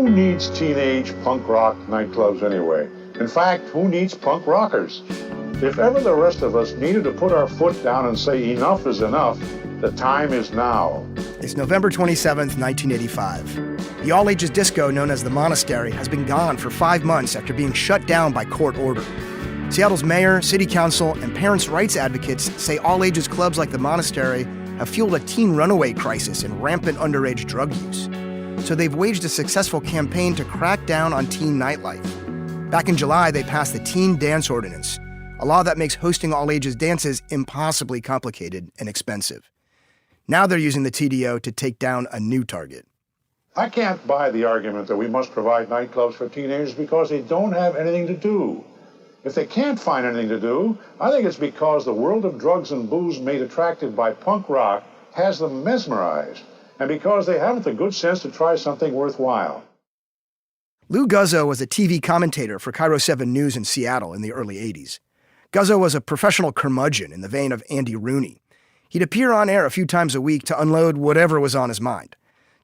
who needs teenage punk rock nightclubs anyway? In fact, who needs punk rockers? If ever the rest of us needed to put our foot down and say enough is enough, the time is now. It's November 27th, 1985. The all-ages disco known as the Monastery has been gone for 5 months after being shut down by court order. Seattle's mayor, city council, and parents' rights advocates say all-ages clubs like the Monastery have fueled a teen runaway crisis and rampant underage drug use. So they've waged a successful campaign to crack down on teen nightlife. Back in July, they passed the Teen Dance Ordinance, a law that makes hosting all-ages dances impossibly complicated and expensive. Now they're using the TDO to take down a new target. I can't buy the argument that we must provide nightclubs for teenagers because they don't have anything to do. If they can't find anything to do, I think it's because the world of drugs and booze made attractive by punk rock has them mesmerized, and because they haven't the good sense to try something worthwhile. Lou Guzzo was a TV commentator for KIRO 7 News in Seattle in the early 80s. Guzzo was a professional curmudgeon in the vein of Andy Rooney. He'd appear on air a few times a week to unload whatever was on his mind.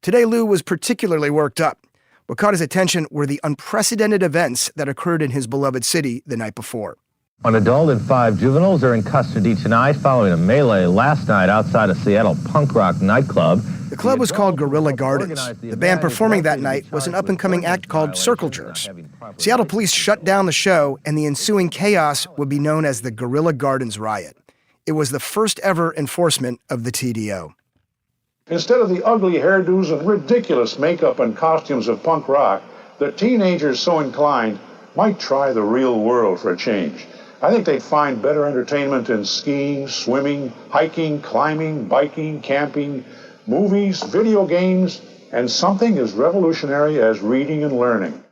Today, Lou was particularly worked up. What caught his attention were the unprecedented events that occurred in his beloved city the night before. An adult and 5 juveniles are in custody tonight following a melee last night outside a Seattle punk rock nightclub. The club was called Guerrilla Gardens. The band performing that night was an up-and-coming act called Circle Jerks. Seattle police shut down the show, and the ensuing chaos would be known as the Guerrilla Gardens riot. It was the first ever enforcement of the TDO. Instead of the ugly hairdos and ridiculous makeup and costumes of punk rock, the teenagers so inclined might try the real world for a change. I think they'd find better entertainment in skiing, swimming, hiking, climbing, biking, camping, movies, video games, and something as revolutionary as reading and learning.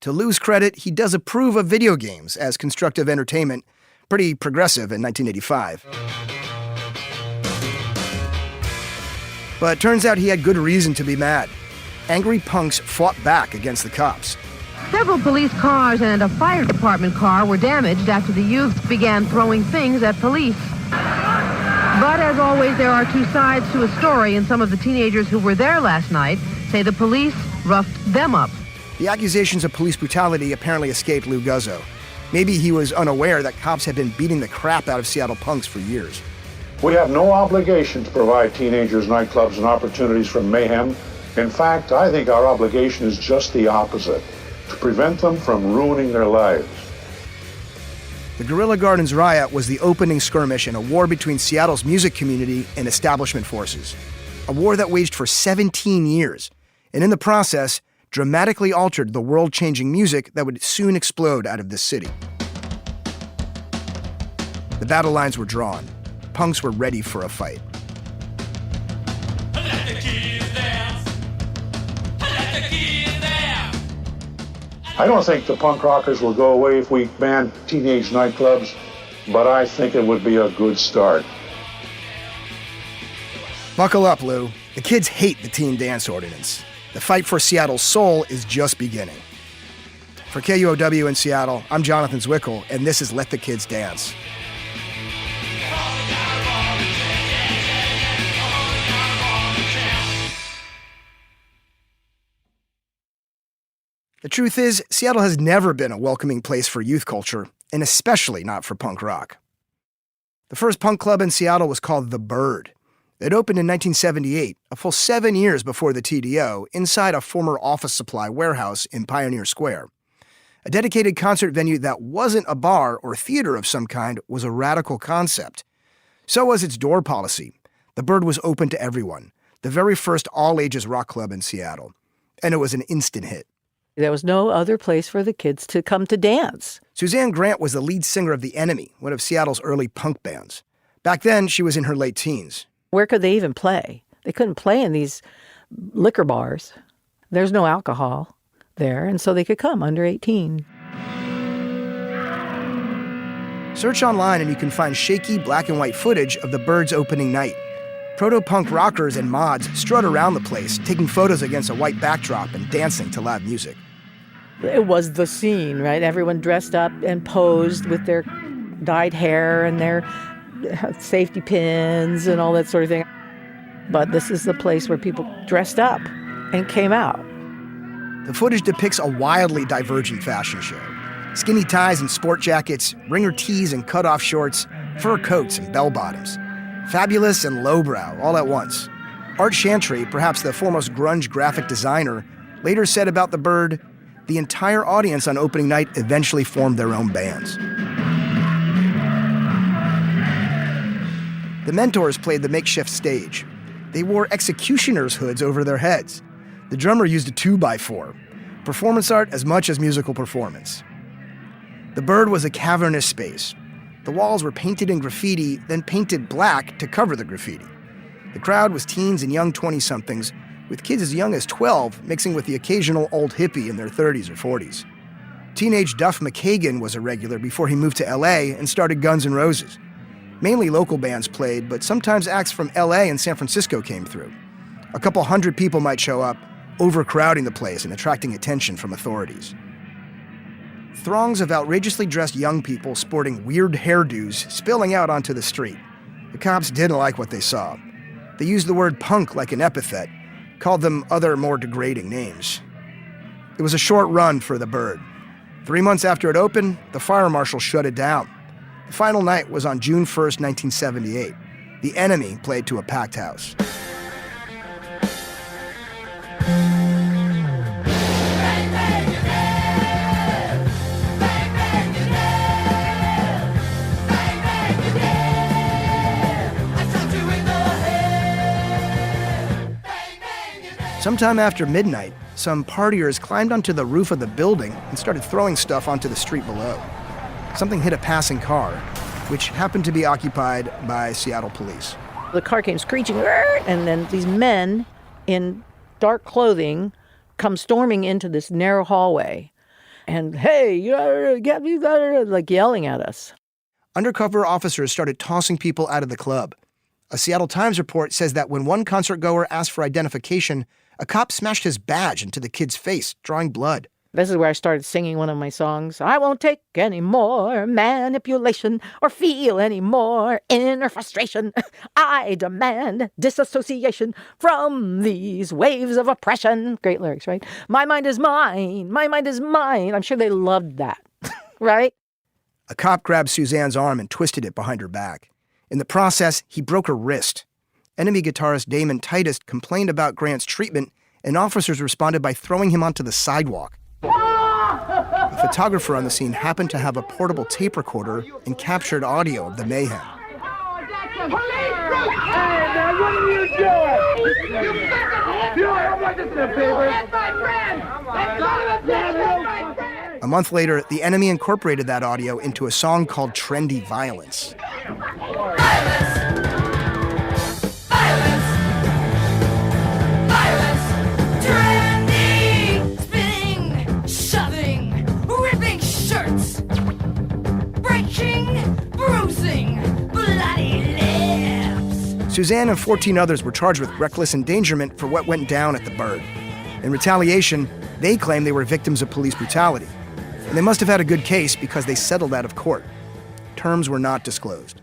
To Lou's credit, he does approve of video games as constructive entertainment, pretty progressive in 1985. But it turns out he had good reason to be mad. Angry punks fought back against the cops. Several police cars and a fire department car were damaged after the youths began throwing things at police. But as always, there are two sides to a story, and some of the teenagers who were there last night say the police roughed them up. The accusations of police brutality apparently escaped Lou Guzzo. Maybe he was unaware that cops had been beating the crap out of Seattle punks for years. We have no obligation to provide teenagers nightclubs and opportunities for mayhem. In fact, I think our obligation is just the opposite, to prevent them from ruining their lives. The Guerrilla Gardens riot was the opening skirmish in a war between Seattle's music community and establishment forces. A war that waged for 17 years, and in the process, dramatically altered the world-changing music that would soon explode out of this city. The battle lines were drawn. Punks were ready for a fight. Let the kids dance. Let the kids dance. I don't think the punk rockers will go away if we ban teenage nightclubs, but I think it would be a good start. Buckle up, Lou. The kids hate the Teen Dance Ordinance. The fight for Seattle's soul is just beginning. For KUOW in Seattle, I'm Jonathan Zwickel, and this is Let the Kids Dance. The truth is, Seattle has never been a welcoming place for youth culture, and especially not for punk rock. The first punk club in Seattle was called The Bird. It opened in 1978, a full 7 years before the TDO, inside a former office supply warehouse in Pioneer Square. A dedicated concert venue that wasn't a bar or theater of some kind was a radical concept. So was its door policy. The Bird was open to everyone, the very first all-ages rock club in Seattle. And it was an instant hit. There was no other place for the kids to come to dance. Suzanne Grant was the lead singer of The Enemy, one of Seattle's early punk bands. Back then, she was in her late teens. Where could they even play? They couldn't play in these liquor bars. There's no alcohol there, and so they could come under 18. Search online and you can find shaky black and white footage of the Bird's opening night. Proto-punk rockers and mods strut around the place, taking photos against a white backdrop and dancing to loud music. It was the scene, right? Everyone dressed up and posed with their dyed hair and their safety pins and all that sort of thing. But this is the place where people dressed up and came out. The footage depicts a wildly divergent fashion show. Skinny ties and sport jackets, ringer tees and cutoff shorts, fur coats and bell-bottoms. Fabulous and lowbrow all at once. Art Chantry, perhaps the foremost grunge graphic designer, later said about the bird, the entire audience on opening night eventually formed their own bands. The Mentors played the makeshift stage. They wore executioner's hoods over their heads. The drummer used a 2x4. Performance art as much as musical performance. The bird was a cavernous space. The walls were painted in graffiti, then painted black to cover the graffiti. The crowd was teens and young 20-somethings, with kids as young as 12 mixing with the occasional old hippie in their 30s or 40s. Teenage Duff McKagan was a regular before he moved to LA and started Guns N' Roses. Mainly local bands played, but sometimes acts from LA and San Francisco came through. A couple hundred people might show up, overcrowding the place and attracting attention from authorities. Throngs of outrageously dressed young people sporting weird hairdos spilling out onto the street. The cops didn't like what they saw. They used the word punk like an epithet, called them other more degrading names. It was a short run for the bird. 3 months after it opened, the fire marshal shut it down. The final night was on June 1st, 1978. The Enemy played to a packed house. Sometime after midnight, some partiers climbed onto the roof of the building and started throwing stuff onto the street below. Something hit a passing car, which happened to be occupied by Seattle police. The car came screeching, and then these men in dark clothing come storming into this narrow hallway. And, hey, you gotta, like yelling at us. Undercover officers started tossing people out of the club. A Seattle Times report says that when one concert goer asked for identification, a cop smashed his badge into the kid's face, drawing blood. This is where I started singing one of my songs. I won't take any more manipulation or feel any more inner frustration. I demand disassociation from these waves of oppression. Great lyrics, right? My mind is mine. My mind is mine. I'm sure they loved that, right? A cop grabbed Suzanne's arm and twisted it behind her back. In the process, he broke her wrist. Enemy guitarist Damon Titus complained about Grant's treatment, and officers responded by throwing him onto the sidewalk. A photographer on the scene happened to have a portable tape recorder and captured audio of the mayhem. Hey, man, what are you doing? You don't want this in the paper. That's my friend. A month later, the Enemy incorporated that audio into a song called Trendy Violence. Suzanne and 14 others were charged with reckless endangerment for what went down at the Bird. In retaliation, they claim they were victims of police brutality. And they must have had a good case because they settled out of court. Terms were not disclosed.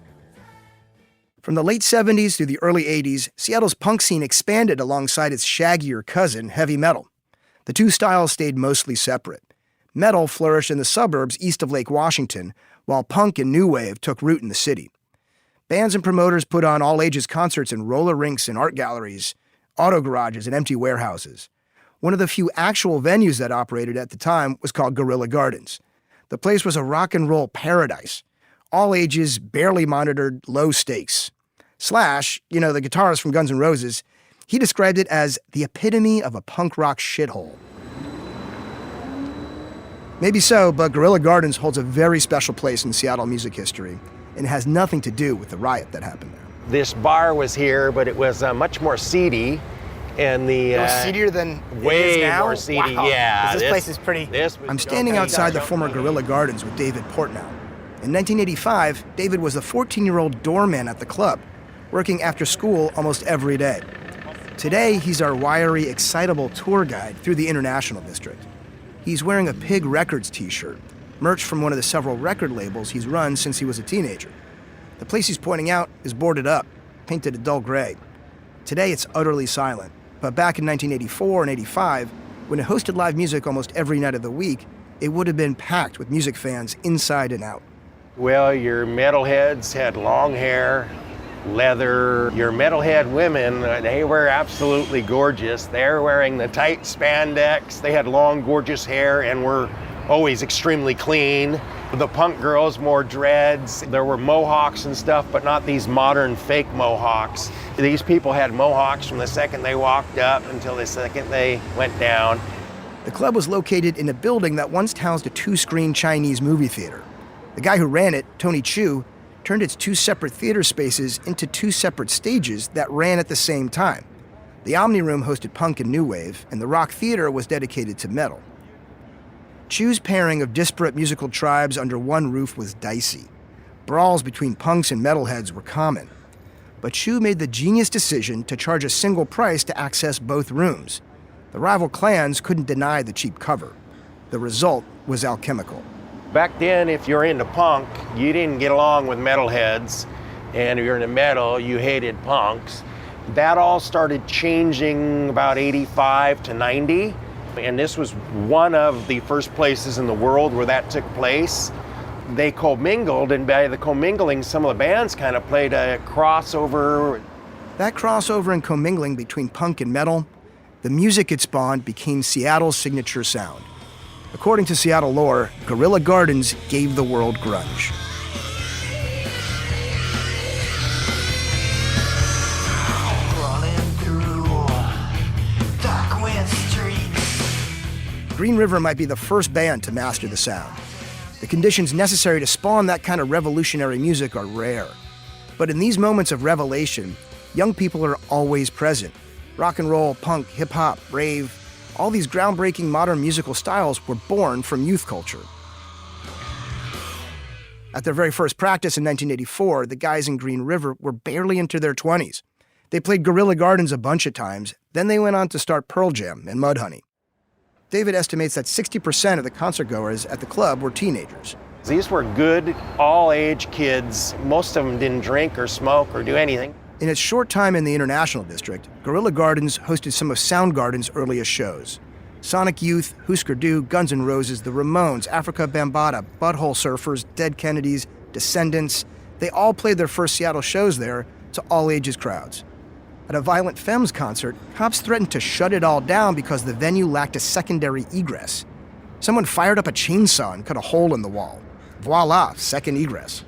From the late 70s through the early 80s, Seattle's punk scene expanded alongside its shaggier cousin, heavy metal. The two styles stayed mostly separate. Metal flourished in the suburbs east of Lake Washington, while punk and new wave took root in the city. Bands and promoters put on all-ages concerts in roller rinks and art galleries, auto garages, and empty warehouses. One of the few actual venues that operated at the time was called Guerrilla Gardens. The place was a rock and roll paradise. All ages, barely monitored, low stakes. Slash, the guitarist from Guns N' Roses, he described it as the epitome of a punk rock shithole. Maybe so, but Guerrilla Gardens holds a very special place in Seattle music history, and it has nothing to do with the riot that happened there. This bar was here, but it was much more seedy. And it was seedier than way it is now? More seedy, wow. yeah. This place is pretty... I'm standing outside the former Guerrilla Gardens with David Portnow. In 1985, David was a 14-year-old doorman at the club, working after school almost every day. Today, he's our wiry, excitable tour guide through the International District. He's wearing a Pig Records t-shirt, merch from one of the several record labels he's run since he was a teenager. The place he's pointing out is boarded up, painted a dull gray. Today, it's utterly silent. But back in 1984 and 85, When it hosted live music almost every night of the week, it would have been packed with music fans inside and out. Well, your metalheads had long hair, leather. Your metalhead women, they were absolutely gorgeous. They're wearing the tight spandex. They had long, gorgeous hair and were always extremely clean. The punk girls, more dreads. There were mohawks and stuff, but not these modern fake mohawks. These people had mohawks from the second they walked up until the second they went down. The club was located in a building that once housed a 2-screen Chinese movie theater. The guy who ran it, Tony Chu, turned its 2 separate theater spaces into 2 separate stages that ran at the same time. The Omni Room hosted punk and new wave, and the Rock Theater was dedicated to metal. Chu's pairing of disparate musical tribes under one roof was dicey. Brawls between punks and metalheads were common. But Chu made the genius decision to charge a single price to access both rooms. The rival clans couldn't deny the cheap cover. The result was alchemical. Back then, if you're into punk, you didn't get along with metalheads, and if you're into metal, you hated punks. That all started changing about 85 to 90, and this was one of the first places in the world where that took place. They commingled, and by the commingling, some of the bands kind of played a crossover. That crossover and commingling between punk and metal, the music it spawned became Seattle's signature sound. According to Seattle lore, Guerrilla Gardens gave the world grunge. Green River might be the first band to master the sound. The conditions necessary to spawn that kind of revolutionary music are rare. But in these moments of revelation, young people are always present. Rock and roll, punk, hip-hop, rave, all these groundbreaking modern musical styles were born from youth culture. At their very first practice in 1984, the guys in Green River were barely into their 20s. They played Guerrilla Gardens a bunch of times, then they went on to start Pearl Jam and Mudhoney. David estimates that 60% of the concertgoers at the club were teenagers. These were good, all-age kids. Most of them didn't drink or smoke or do anything. In its short time in the International District, Guerrilla Gardens hosted some of Soundgarden's earliest shows. Sonic Youth, Husker Du, Guns N' Roses, The Ramones, Africa Bambaataa, Butthole Surfers, Dead Kennedys, Descendants, they all played their first Seattle shows there to all-ages crowds. At a Violent Femmes concert, cops threatened to shut it all down because the venue lacked a secondary egress. Someone fired up a chainsaw and cut a hole in the wall. Voila, second egress.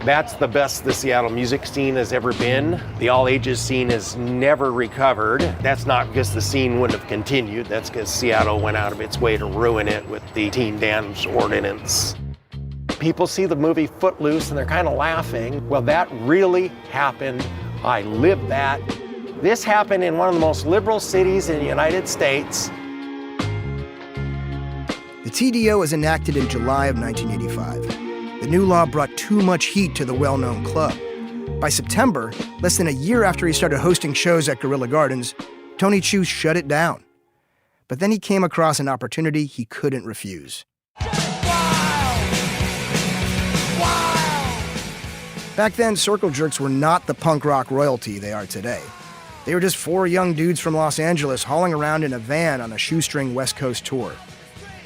That's the best the Seattle music scene has ever been. The all-ages scene has never recovered. That's not because the scene wouldn't have continued. That's because Seattle went out of its way to ruin it with the teen dance ordinance. People see the movie Footloose and they're kind of laughing. Well, that really happened. I lived that. This happened in one of the most liberal cities in the United States. The TDO was enacted in July of 1985. The new law brought too much heat to the well-known club. By September, less than a year after he started hosting shows at Guerrilla Gardens, Tony Chu shut it down. But then he came across an opportunity he couldn't refuse. Back then, Circle Jerks were not the punk rock royalty they are today. They were just 4 young dudes from Los Angeles hauling around in a van on a shoestring West Coast tour.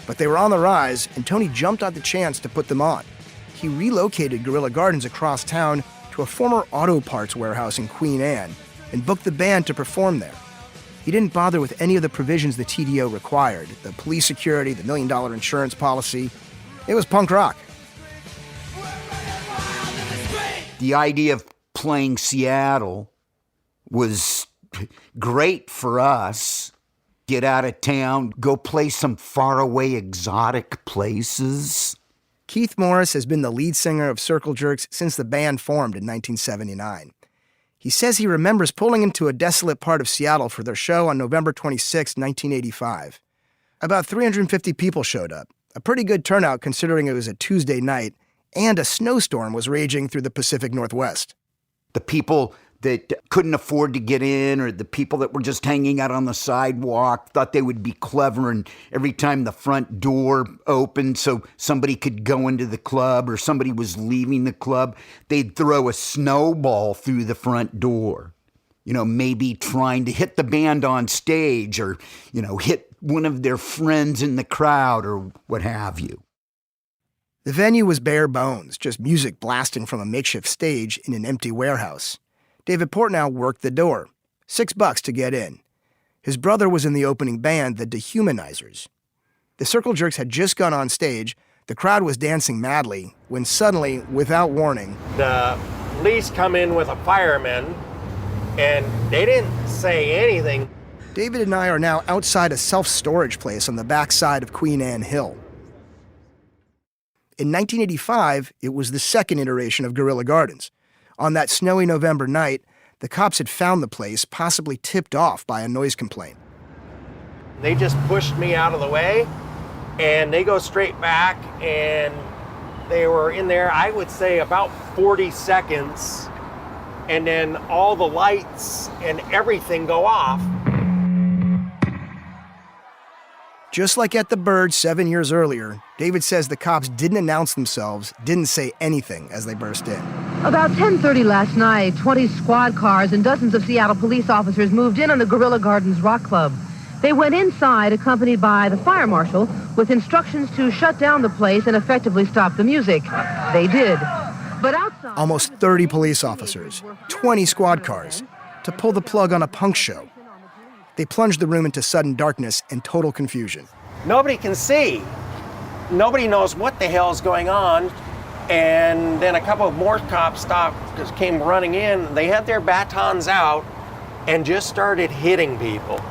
But they were on the rise, and Tony jumped at the chance to put them on. He relocated Guerrilla Gardens across town to a former auto parts warehouse in Queen Anne and booked the band to perform there. He didn't bother with any of the provisions the TDO required, the police security, the $1 million insurance policy. It was punk rock. The idea of playing Seattle was great for us. Get out of town, go play some faraway exotic places. Keith Morris has been the lead singer of Circle Jerks since the band formed in 1979. He says he remembers pulling into a desolate part of Seattle for their show on November 26, 1985. About 350 people showed up, a pretty good turnout considering it was a Tuesday night, and a snowstorm was raging through the Pacific Northwest. The people that couldn't afford to get in, or the people that were just hanging out on the sidewalk, thought they would be clever, and every time the front door opened so somebody could go into the club or somebody was leaving the club, they'd throw a snowball through the front door. maybe trying to hit the band on stage or, hit one of their friends in the crowd or what have you. The venue was bare bones, just music blasting from a makeshift stage in an empty warehouse. David Portnow worked the door, $6 to get in. His brother was in the opening band, the Dehumanizers. The Circle Jerks had just gone on stage. The crowd was dancing madly when suddenly, without warning, The police come in with a fireman, and they didn't say anything. David and I are now outside a self-storage place on the backside of Queen Anne Hill. In 1985, it was the second iteration of Guerrilla Gardens. On that snowy November night, the cops had found the place, possibly tipped off by a noise complaint. They just pushed me out of the way, and they go straight back, and they were in there, I would say, about 40 seconds, and then all the lights and everything go off. Just like at the Bird 7 years earlier, David says the cops didn't announce themselves, didn't say anything as they burst in. About 10:30 last night, 20 squad cars and dozens of Seattle police officers moved in on the Guerrilla Gardens Rock Club. They went inside accompanied by the fire marshal with instructions to shut down the place and effectively stop the music. They did. But outside... Almost 30 police officers, 20 squad cars, to pull the plug on a punk show. They plunged the room into sudden darkness and total confusion. Nobody can see. Nobody knows what the hell's going on. And then a couple of more cops came running in. They had their batons out and just started hitting people.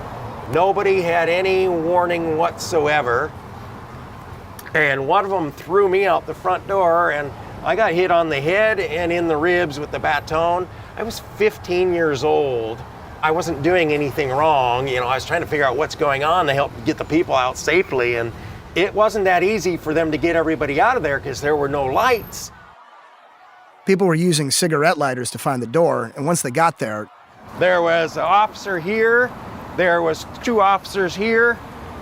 Nobody had any warning whatsoever. And one of them threw me out the front door, and I got hit on the head and in the ribs with the baton. I was 15 years old. I wasn't doing anything wrong. I was trying to figure out what's going on to help get the people out safely. And it wasn't that easy for them to get everybody out of there because there were no lights. People were using cigarette lighters to find the door, and once they got there... There was an officer here, there was 2 officers here,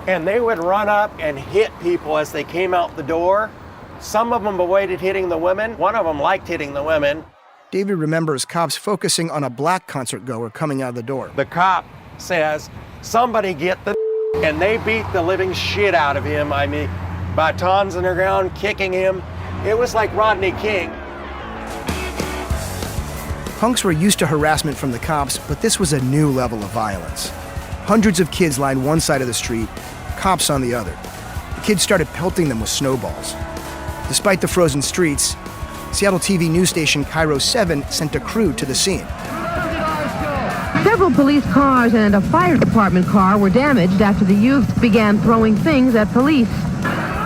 and they would run up and hit people as they came out the door. Some of them avoided hitting the women. One of them liked hitting the women. David remembers cops focusing on a black concert goer coming out of the door. The cop says, "Somebody get the..." And they beat the living shit out of him. I mean, batons on the ground, kicking him. It was like Rodney King. Punks were used to harassment from the cops, but this was a new level of violence. Hundreds of kids lined one side of the street, cops on the other. The kids started pelting them with snowballs. Despite the frozen streets, Seattle TV news station KUOW 7 sent a crew to the scene. Several police cars and a fire department car were damaged after the youth began throwing things at police.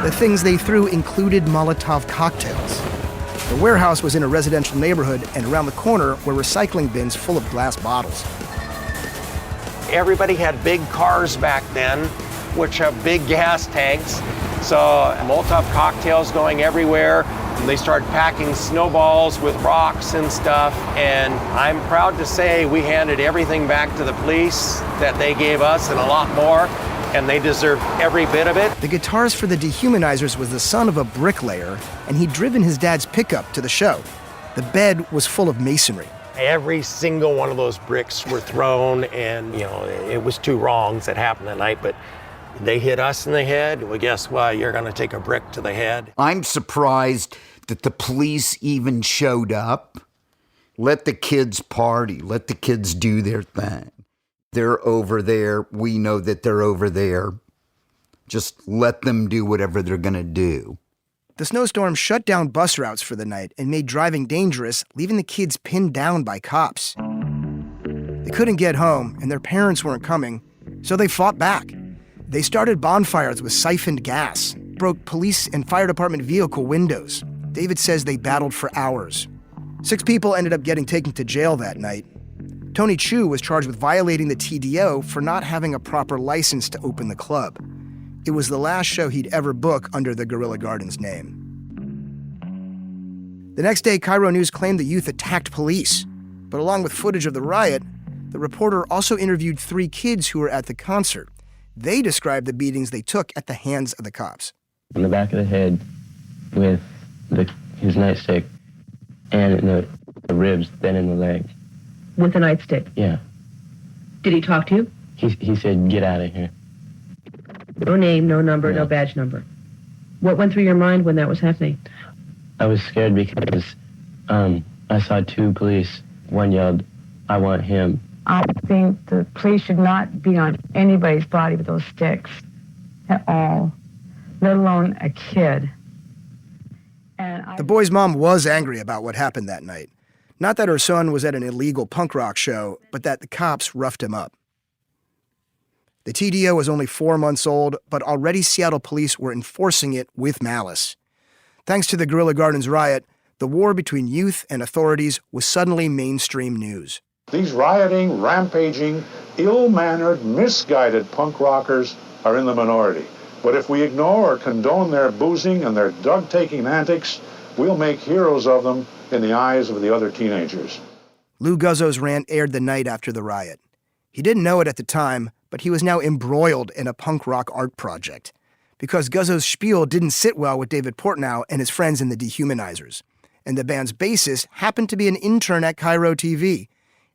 The things they threw included Molotov cocktails. The warehouse was in a residential neighborhood, and around the corner were recycling bins full of glass bottles. Everybody had big cars back then, which have big gas tanks. So Molotov cocktails going everywhere. They started packing snowballs with rocks and stuff, and I'm proud to say we handed everything back to the police that they gave us and a lot more, and they deserved every bit of it. The guitarist for the Dehumanizers was the son of a bricklayer, and he'd driven his dad's pickup to the show. The bed was full of masonry. Every single one of those bricks were thrown, and it was 2 wrongs that happened that night, but they hit us in the head. Well, guess what? You're going to take a brick to the head. I'm surprised that the police even showed up. Let the kids party. Let the kids do their thing. They're over there. We know that they're over there. Just let them do whatever they're going to do. The snowstorm shut down bus routes for the night and made driving dangerous, leaving the kids pinned down by cops. They couldn't get home, and their parents weren't coming, so they fought back. They started bonfires with siphoned gas, broke police and fire department vehicle windows. David says they battled for hours. 6 people ended up getting taken to jail that night. Tony Chu was charged with violating the TDO for not having a proper license to open the club. It was the last show he'd ever book under the Guerrilla Gardens name. The next day, KUOW News claimed the youth attacked police. But along with footage of the riot, the reporter also interviewed 3 kids who were at the concert. They described the beatings they took at the hands of the cops. On the back of the head with his nightstick, and in the ribs, then in the leg. With a nightstick? Yeah. Did he talk to you? He said, get out of here. No name, no number, Yeah. no badge number. What went through your mind when that was happening? I was scared because I saw two police. One yelled, I want him. I think the police should not be on anybody's body with those sticks at all, let alone a kid. The boy's mom was angry about what happened that night. Not that her son was at an illegal punk rock show, but that the cops roughed him up. The TDO was only 4 months old, but already Seattle police were enforcing it with malice. Thanks to the Guerrilla Gardens riot, the war between youth and authorities was suddenly mainstream news. These rioting, rampaging, ill-mannered, misguided punk rockers are in the minority. But if we ignore or condone their boozing and their drug-taking antics, we'll make heroes of them in the eyes of the other teenagers. Lou Guzzo's rant aired the night after the riot. He didn't know it at the time, but he was now embroiled in a punk rock art project. Because Guzzo's spiel didn't sit well with David Portnow and his friends in the Dehumanizers. And the band's bassist happened to be an intern at KUOW TV.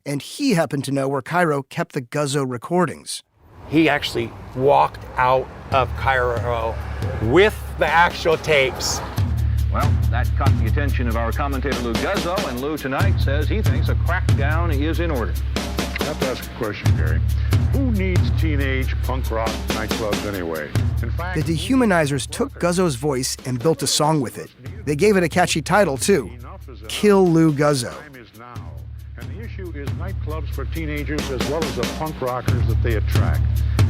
And he happened to know where KUOW kept the Guzzo recordings. He actually walked out of KUOW with the actual tapes. Well, that caught the attention of our commentator Lou Guzzo, and Lou tonight says he thinks a crackdown is in order. I have to ask a question, Gary. Who needs teenage punk rock nightclubs anyway? In fact, The Dehumanizers took Guzzo's voice and built a song with it. They gave it a catchy title, too. Kill Lou Guzzo. time is now. And the issue is nightclubs for teenagers as well as the punk rockers that they attract.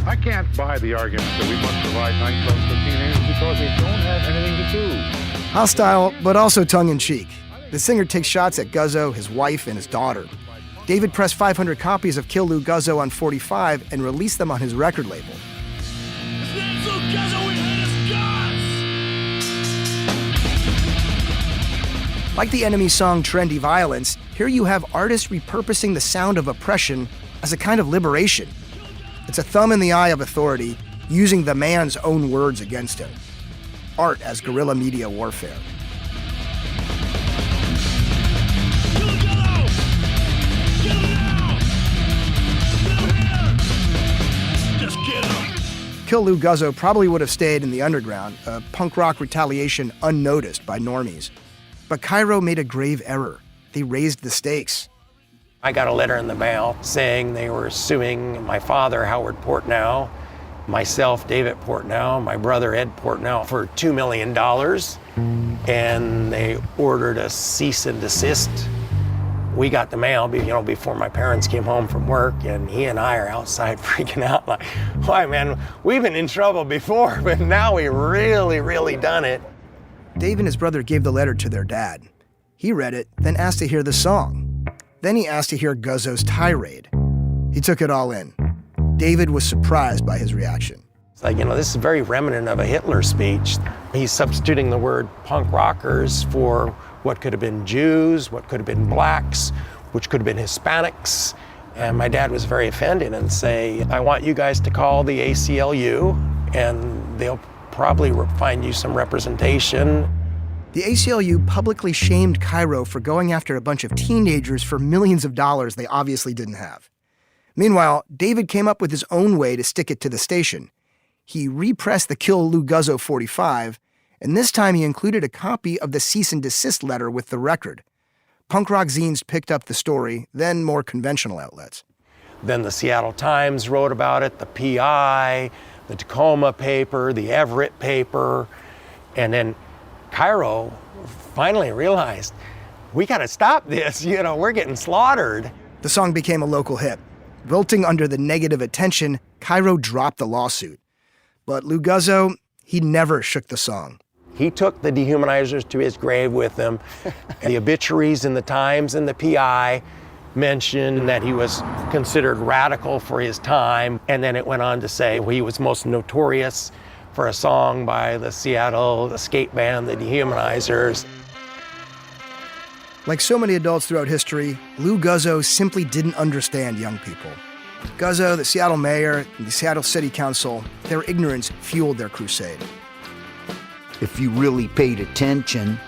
I can't buy the argument that we must provide nightclubs for teenagers because they don't have anything to do. Hostile, but also tongue-in-cheek. The singer takes shots at Guzzo, his wife, and his daughter. David pressed 500 copies of Kill Lou Guzzo on 45 and released them on his record label. Like the Enemy song Trendy Violence, here you have artists repurposing the sound of oppression as a kind of liberation. It's a thumb in the eye of authority, using the man's own words against him. Art as guerrilla media warfare. Kill Lou Guzzo probably would have stayed in the underground, a punk rock retaliation unnoticed by normies. But KUOW made a grave error. They raised the stakes. I got a letter in the mail saying they were suing my father, Howard Portnow, myself, David Portnow, my brother, Ed Portnow, for $2 million. And they ordered a cease and desist. We got the mail, before my parents came home from work, and he and I are outside freaking out like, why, man, we've been in trouble before, but now we really done it. Dave and his brother gave the letter to their dad. He read it, then asked to hear the song. Then he asked to hear Guzzo's tirade. He took it all in. David was surprised by his reaction. It's like, this is very remnant of a Hitler speech. He's substituting the word punk rockers for what could have been Jews, what could have been blacks, which could have been Hispanics. And my dad was very offended and say, I want you guys to call the ACLU and they'll probably find you some representation. The ACLU publicly shamed KUOW for going after a bunch of teenagers for millions of dollars they obviously didn't have. Meanwhile, David came up with his own way to stick it to the station. He repressed the Kill Lou Guzzo 45, and this time he included a copy of the cease and desist letter with the record. Punk rock zines picked up the story, then more conventional outlets. Then the Seattle Times wrote about it, the PI, the Tacoma paper, the Everett paper, and then KUOW finally realized, we gotta stop this, we're getting slaughtered. The song became a local hit. Wilting under the negative attention, KUOW dropped the lawsuit. But Lou Guzzo, he never shook the song. He took the Dehumanizers to his grave with him. The obituaries in the Times and the PI mentioned that he was considered radical for his time, and then it went on to say he was most notorious for a song by the Seattle skate band, the Dehumanizers. Like so many adults throughout history, Lou Guzzo simply didn't understand young people. Guzzo, the Seattle mayor, and the Seattle City Council, their ignorance fueled their crusade. If you really paid attention,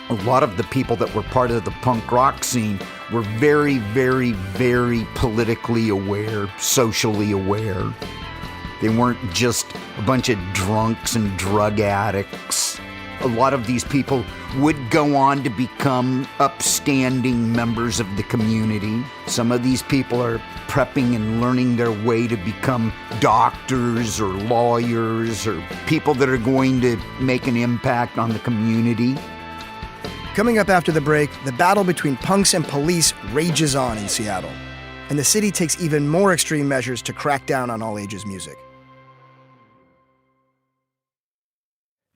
A lot of the people that were part of the punk rock scene were very, very, very politically aware, socially aware. They weren't just a bunch of drunks and drug addicts. A lot of these people would go on to become upstanding members of the community. Some of these people are prepping and learning their way to become doctors or lawyers or people that are going to make an impact on the community. Coming up after the break, the battle between punks and police rages on in Seattle, and the city takes even more extreme measures to crack down on all-ages music.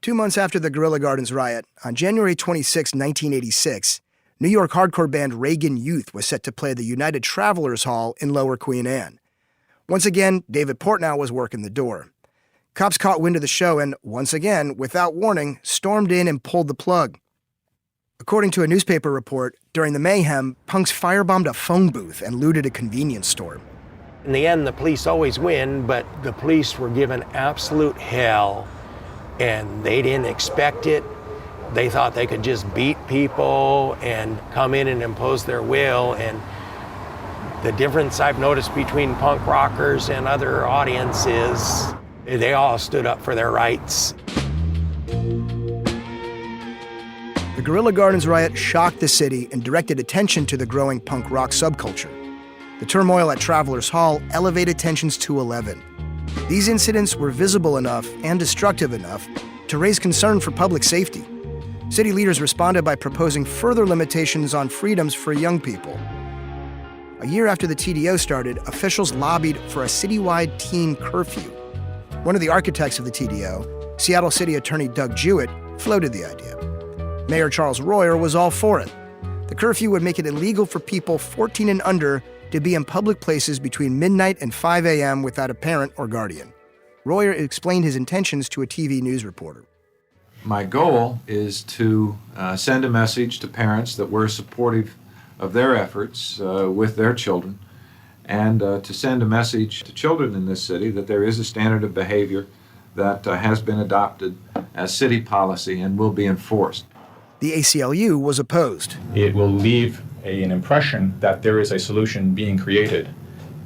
2 months after the Guerrilla Gardens riot, on January 26, 1986, New York hardcore band Reagan Youth was set to play the United Travelers Hall in Lower Queen Anne. Once again, David Portnow was working the door. Cops caught wind of the show and, once again, without warning, stormed in and pulled the plug. According to a newspaper report, during the mayhem, punks firebombed a phone booth and looted a convenience store. In the end, the police always win, but the police were given absolute hell, and they didn't expect it. They thought they could just beat people and come in and impose their will, and the difference I've noticed between punk rockers and other audiences, they all stood up for their rights. The Guerrilla Gardens riot shocked the city and directed attention to the growing punk rock subculture. The turmoil at Travelers Hall elevated tensions to 11. These incidents were visible enough and destructive enough to raise concern for public safety. City leaders responded by proposing further limitations on freedoms for young people. A year after the TDO started, officials lobbied for a citywide teen curfew. One of the architects of the TDO, Seattle City Attorney Doug Jewett, floated the idea. Mayor Charles Royer was all for it. The curfew would make it illegal for people 14 and under to be in public places between midnight and 5 a.m. without a parent or guardian. Royer explained his intentions to a TV news reporter. My goal is to send a message to parents that we're supportive of their efforts with their children, and to send a message to children in this city that there is a standard of behavior that has been adopted as city policy and will be enforced. The ACLU was opposed. It will leave an impression that there is a solution being created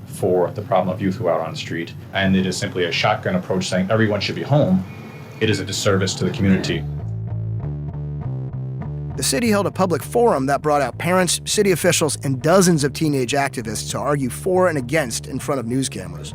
for the problem of youth who are out on the street, and it is simply a shotgun approach saying everyone should be home. It is a disservice to the community. The city held a public forum that brought out parents, city officials, and dozens of teenage activists to argue for and against in front of news cameras.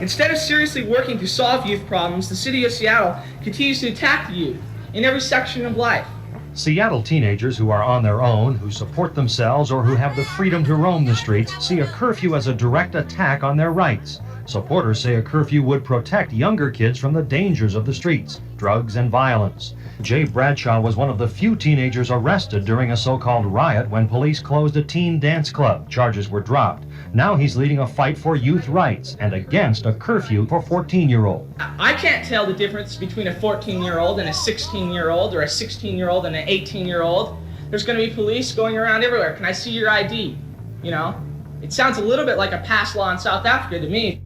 Instead of seriously working to solve youth problems, the city of Seattle continues to attack the youth in every section of life. Seattle teenagers who are on their own, who support themselves, or who have the freedom to roam the streets see a curfew as a direct attack on their rights. Supporters say a curfew would protect younger kids from the dangers of the streets, drugs, and violence. Jay Bradshaw was one of the few teenagers arrested during a so-called riot when police closed a teen dance club. Charges were dropped. Now he's leading a fight for youth rights and against a curfew for 14-year-olds. I can't tell the difference between a 14-year-old and a 16-year-old or a 16-year-old and an 18-year-old. There's going to be police going around everywhere. Can I see your ID? You know, it sounds a little bit like a past law in South Africa to me.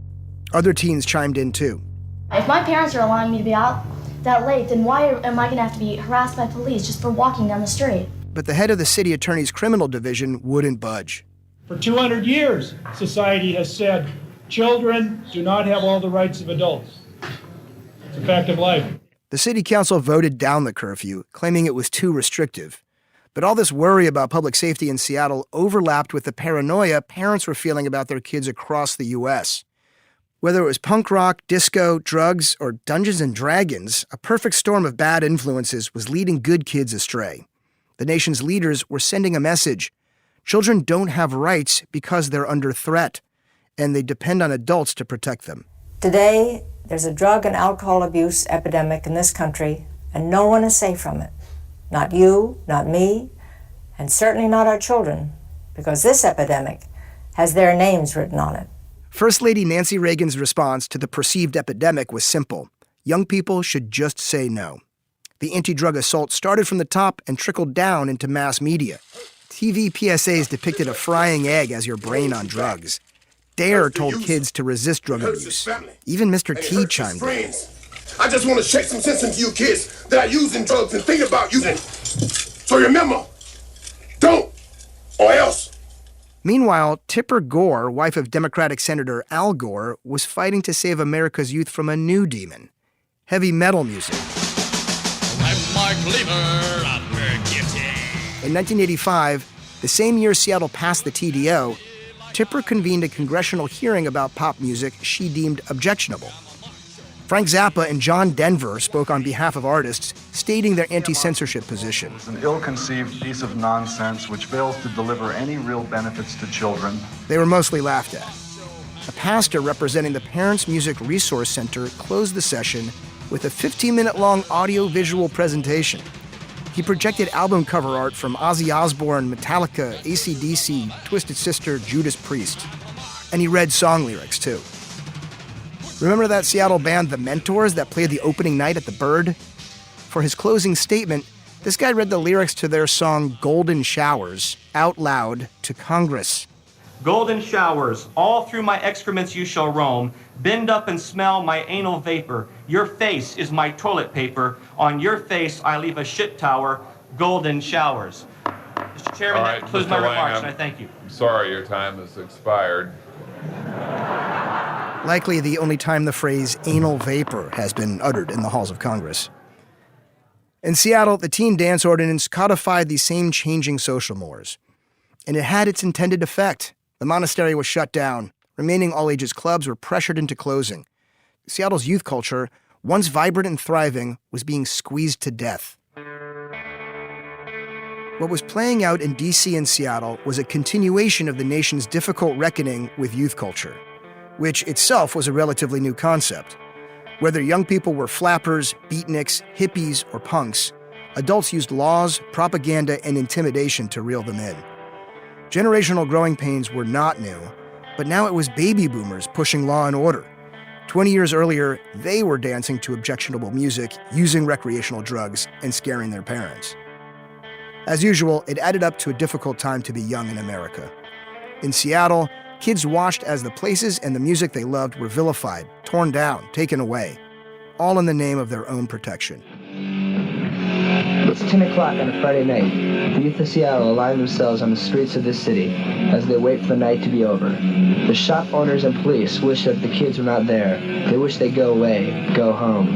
Other teens chimed in too. If my parents are allowing me to be out that late, then why am I going to have to be harassed by police just for walking down the street? But the head of the city attorney's criminal division wouldn't budge. For 200 years, society has said children do not have all the rights of adults. It's a fact of life. The city council voted down the curfew, claiming it was too restrictive. But all this worry about public safety in Seattle overlapped with the paranoia parents were feeling about their kids across the U.S. Whether it was punk rock, disco, drugs, or Dungeons and Dragons, a perfect storm of bad influences was leading good kids astray. The nation's leaders were sending a message. Children don't have rights because they're under threat, and they depend on adults to protect them. Today, there's a drug and alcohol abuse epidemic in this country, and no one is safe from it. Not you, not me, and certainly not our children, because this epidemic has their names written on it. First Lady Nancy Reagan's response to the perceived epidemic was simple. Young people should just say no. The anti-drug assault started from the top and trickled down into mass media. TV PSAs depicted a frying egg as your brain on drugs. DARE told kids to resist drug abuse. Even Mr. T chimed in. I just want to shake some sense into you kids that are using drugs and think about using. So So remember, don't or else. Meanwhile, Tipper Gore, wife of Democratic Senator Al Gore, was fighting to save America's youth from a new demon: heavy metal music. In 1985, the same year Seattle passed the TDO, Tipper convened a congressional hearing about pop music she deemed objectionable. Frank Zappa and John Denver spoke on behalf of artists, stating their anti-censorship position. It's an ill-conceived piece of nonsense which fails to deliver any real benefits to children. They were mostly laughed at. A pastor representing the Parents Music Resource Center closed the session with a 15-minute-long audio-visual presentation. He projected album cover art from Ozzy Osbourne, Metallica, AC/DC, Twisted Sister, Judas Priest. And he read song lyrics, too. Remember that Seattle band The Mentors that played the opening night at the Bird? For his closing statement, this guy read the lyrics to their song Golden Showers out loud to Congress. Golden showers, all through my excrements you shall roam. Bend up and smell my anal vapor. Your face is my toilet paper. On your face I leave a shit tower. Golden showers. Mr. Chairman, that concludes my remarks, and I thank you. I'm sorry, your time has expired. Likely the only time the phrase anal vapor has been uttered in the halls of Congress. In Seattle, the teen dance ordinance codified these same changing social mores. And it had its intended effect. The monastery was shut down. Remaining all-ages clubs were pressured into closing. Seattle's youth culture, once vibrant and thriving, was being squeezed to death. What was playing out in D.C. and Seattle was a continuation of the nation's difficult reckoning with youth culture, which itself was a relatively new concept. Whether young people were flappers, beatniks, hippies, or punks, adults used laws, propaganda, and intimidation to reel them in. Generational growing pains were not new, but now it was baby boomers pushing law and order. 20 years earlier, they were dancing to objectionable music, using recreational drugs, and scaring their parents. As usual, it added up to a difficult time to be young in America. In Seattle, kids watched as the places and the music they loved were vilified, torn down, taken away, all in the name of their own protection. It's 10 o'clock on a Friday night. The youth of Seattle align themselves on the streets of this city as they wait for the night to be over. The shop owners and police wish that the kids were not there. They wish they'd go away, go home.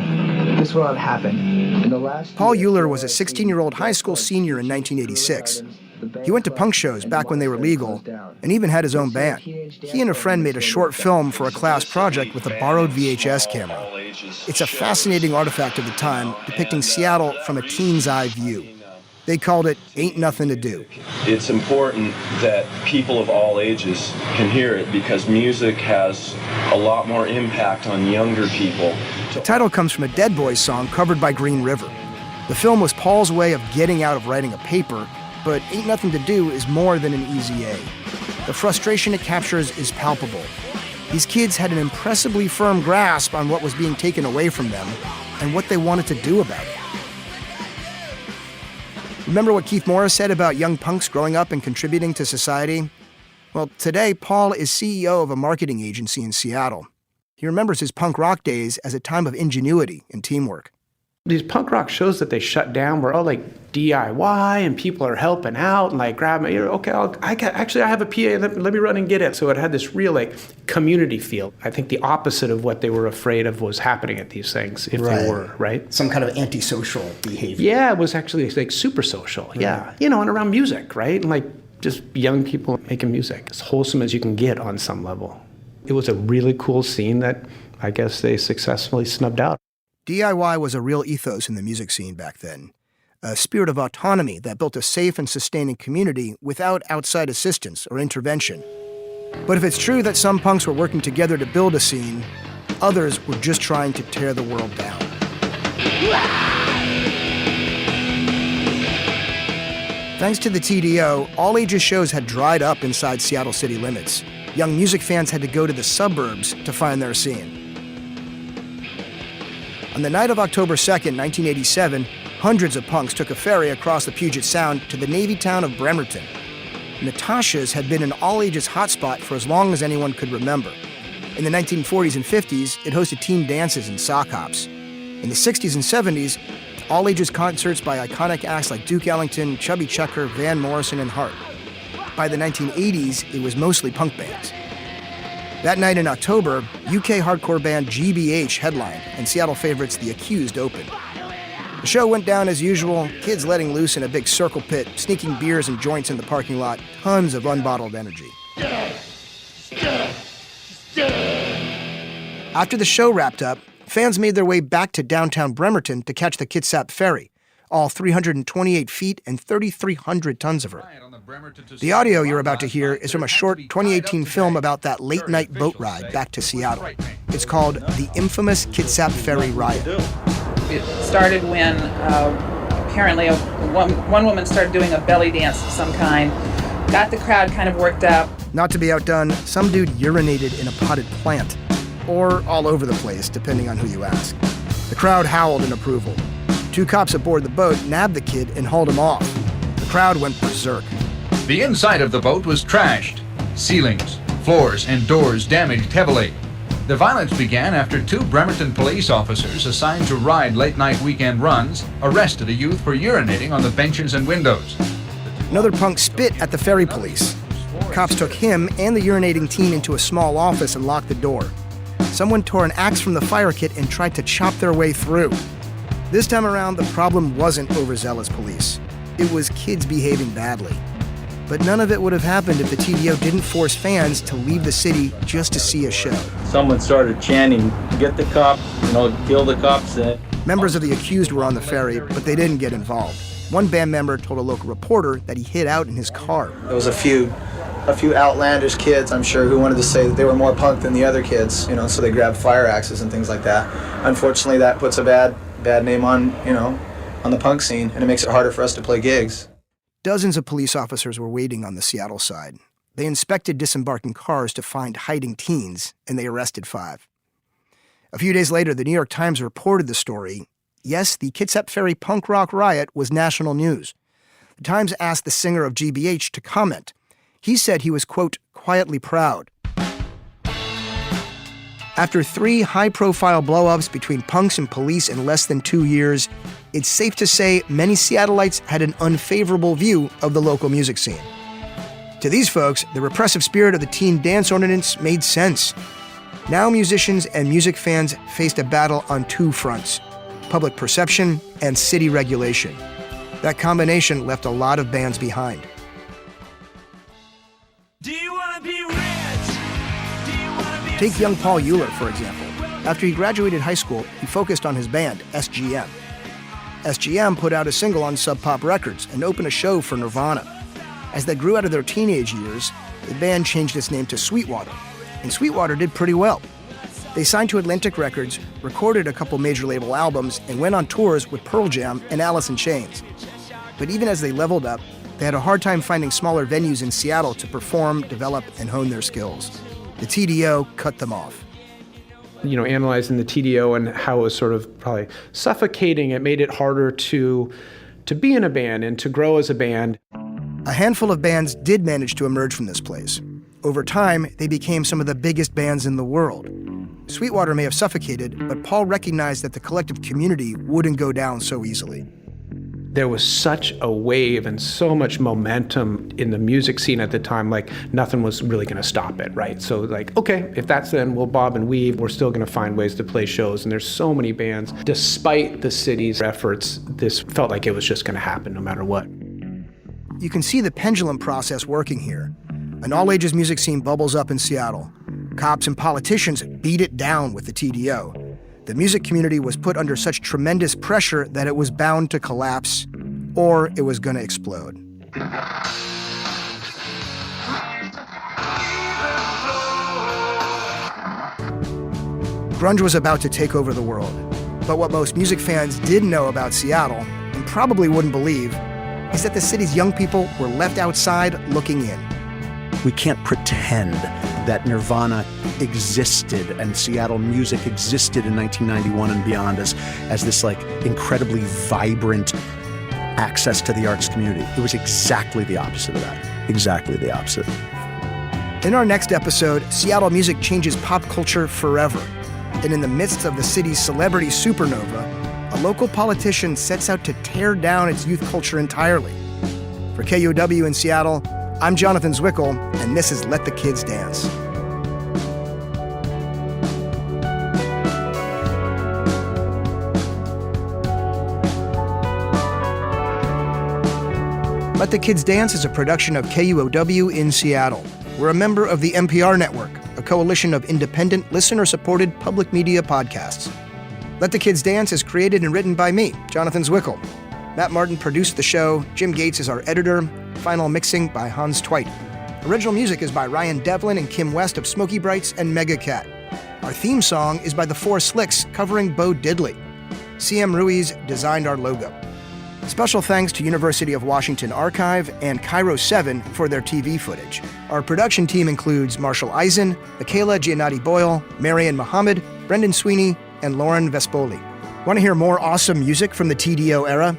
This will not happen. In the last Paul Euler was a 16-year-old high school senior in 1986. He went to punk shows back when they were legal, and even had his own band. He and a friend made a short film for a class project with a borrowed VHS camera. It's a fascinating artifact of the time, depicting Seattle from a teen's eye view. They called it Ain't Nothing to Do. It's important that people of all ages can hear it because music has a lot more impact on younger people. The title comes from a Dead Boys song covered by Green River. The film was Paul's way of getting out of writing a paper, but Ain't Nothing to Do is more than an easy A. The frustration it captures is palpable. These kids had an impressively firm grasp on what was being taken away from them and what they wanted to do about it. Remember what Keith Morris said about young punks growing up and contributing to society? Well, today, Paul is CEO of a marketing agency in Seattle. He remembers his punk rock days as a time of ingenuity and teamwork. These punk rock shows that they shut down were all like DIY, and people are helping out and like grabbing, okay, I have a PA, let me run and get it. So it had this real like community feel. I think the opposite of what they were afraid of was happening at these things, if they were, right? Some kind of antisocial behavior. Yeah, it was actually like super social, yeah. And around music, right? And like just young people making music, as wholesome as you can get on some level. It was a really cool scene that I guess they successfully snubbed out. DIY was a real ethos in the music scene back then, a spirit of autonomy that built a safe and sustaining community without outside assistance or intervention. But if it's true that some punks were working together to build a scene, others were just trying to tear the world down. Thanks to the TDO, all-ages shows had dried up inside Seattle city limits. Young music fans had to go to the suburbs to find their scene. On the night of October 2nd, 1987, hundreds of punks took a ferry across the Puget Sound to the Navy town of Bremerton. Natasha's had been an all-ages hotspot for as long as anyone could remember. In the 1940s and 50s, it hosted teen dances and sock hops. In the 60s and 70s, all-ages concerts by iconic acts like Duke Ellington, Chubby Checker, Van Morrison, and Hart. By the 1980s, it was mostly punk bands. That night in October, UK hardcore band GBH headlined, and Seattle favorites The Accused opened. The show went down as usual, kids letting loose in a big circle pit, sneaking beers and joints in the parking lot, tons of unbottled energy. After the show wrapped up, fans made their way back to downtown Bremerton to catch the Kitsap Ferry, all 328 feet and 3,300 tons of her. The audio you're about to hear is from a short 2018 film about that late-night boat ride back to Seattle. It's called The Infamous Kitsap Ferry Riot. It started when apparently one woman started doing a belly dance of some kind, got the crowd kind of worked up. Not to be outdone, some dude urinated in a potted plant, or all over the place, depending on who you ask. The crowd howled in approval. 2 cops aboard the boat nabbed the kid and hauled him off. The crowd went berserk. The inside of the boat was trashed. Ceilings, floors, and doors damaged heavily. The violence began after 2 Bremerton police officers assigned to ride late-night weekend runs arrested a youth for urinating on the benches and windows. Another punk spit at the ferry police. Cops took him and the urinating teen into a small office and locked the door. Someone tore an axe from the fire kit and tried to chop their way through. This time around, the problem wasn't overzealous police. It was kids behaving badly. But none of it would have happened if the TDO didn't force fans to leave the city just to see a show. Someone started chanting, "Get the cops, kill the cops." Members of The Accused were on the ferry, but they didn't get involved. One band member told a local reporter that he hid out in his car. There was a few outlandish kids, I'm sure, who wanted to say that they were more punk than the other kids, so they grabbed fire axes and things like that. Unfortunately, that puts a bad name on the punk scene, and it makes it harder for us to play gigs. Dozens of police officers were waiting on the Seattle side. They inspected disembarking cars to find hiding teens, and they arrested 5. A few days later, the New York Times reported the story. Yes, the Kitsap Ferry punk rock riot was national news. The Times asked the singer of GBH to comment. He said he was, quote, quietly proud. After 3 high-profile blow-ups between punks and police in less than 2 years, it's safe to say many Seattleites had an unfavorable view of the local music scene. To these folks, the repressive spirit of the teen dance ordinance made sense. Now musicians and music fans faced a battle on 2 fronts: public perception and city regulation. That combination left a lot of bands behind. Take young Paul Euler, for example. After he graduated high school, he focused on his band, SGM. SGM put out a single on Sub Pop Records and opened a show for Nirvana. As they grew out of their teenage years, the band changed its name to Sweetwater, and Sweetwater did pretty well. They signed to Atlantic Records, recorded a couple major label albums, and went on tours with Pearl Jam and Alice in Chains. But even as they leveled up, they had a hard time finding smaller venues in Seattle to perform, develop, and hone their skills. The TDO cut them off. Analyzing the TDO and how it was sort of probably suffocating, it made it harder to be in a band and to grow as a band. A handful of bands did manage to emerge from this place. Over time, they became some of the biggest bands in the world. Sweetwater may have suffocated, but Paul recognized that the collective community wouldn't go down so easily. There was such a wave and so much momentum in the music scene at the time, like nothing was really going to stop it, right? So okay, if that's then, we'll bob and weave. We're still going to find ways to play shows. And there's so many bands. Despite the city's efforts, this felt like it was just going to happen no matter what. You can see the pendulum process working here. An all-ages music scene bubbles up in Seattle. Cops and politicians beat it down with the TDO. The music community was put under such tremendous pressure that it was bound to collapse, or it was going to explode. Grunge was about to take over the world. But what most music fans didn't know about Seattle, and probably wouldn't believe, is that the city's young people were left outside looking in. We can't pretend that Nirvana existed and Seattle music existed in 1991 and beyond as this incredibly vibrant access to the arts community. It was exactly the opposite of that. Exactly the opposite. In our next episode, Seattle music changes pop culture forever. And in the midst of the city's celebrity supernova, a local politician sets out to tear down its youth culture entirely. For KUOW in Seattle, I'm Jonathan Zwickel, and this is Let the Kids Dance. Let the Kids Dance is a production of KUOW in Seattle. We're a member of the NPR Network, a coalition of independent, listener-supported public media podcasts. Let the Kids Dance is created and written by me, Jonathan Zwickel. Matt Martin produced the show. Jim Gates is our editor. Final mixing by Hans Tweit. Original music is by Ryan Devlin and Kim West of Smoky Brights and Mega Cat. Our theme song is by the Four Slicks covering Bo Diddley. CM Ruiz designed our logo. Special thanks to University of Washington Archive and Cairo 7 for their TV footage. Our production team includes Marshall Eisen, Michaela Giannotti-Boyle, Marian Muhammad, Brendan Sweeney, and Lauren Vespoli. Want to hear more awesome music from the TDO era?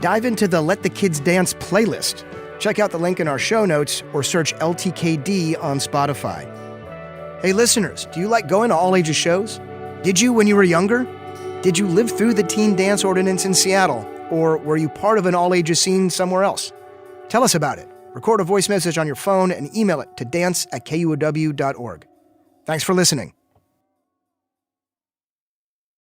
Dive into the Let the Kids Dance playlist. Check out the link in our show notes or search LTKD on Spotify. Hey listeners, do you like going to all-ages shows? Did you when you were younger? Did you live through the teen dance ordinance in Seattle? Or were you part of an all-ages scene somewhere else? Tell us about it. Record a voice message on your phone and email it to dance@kuow.org. Thanks for listening.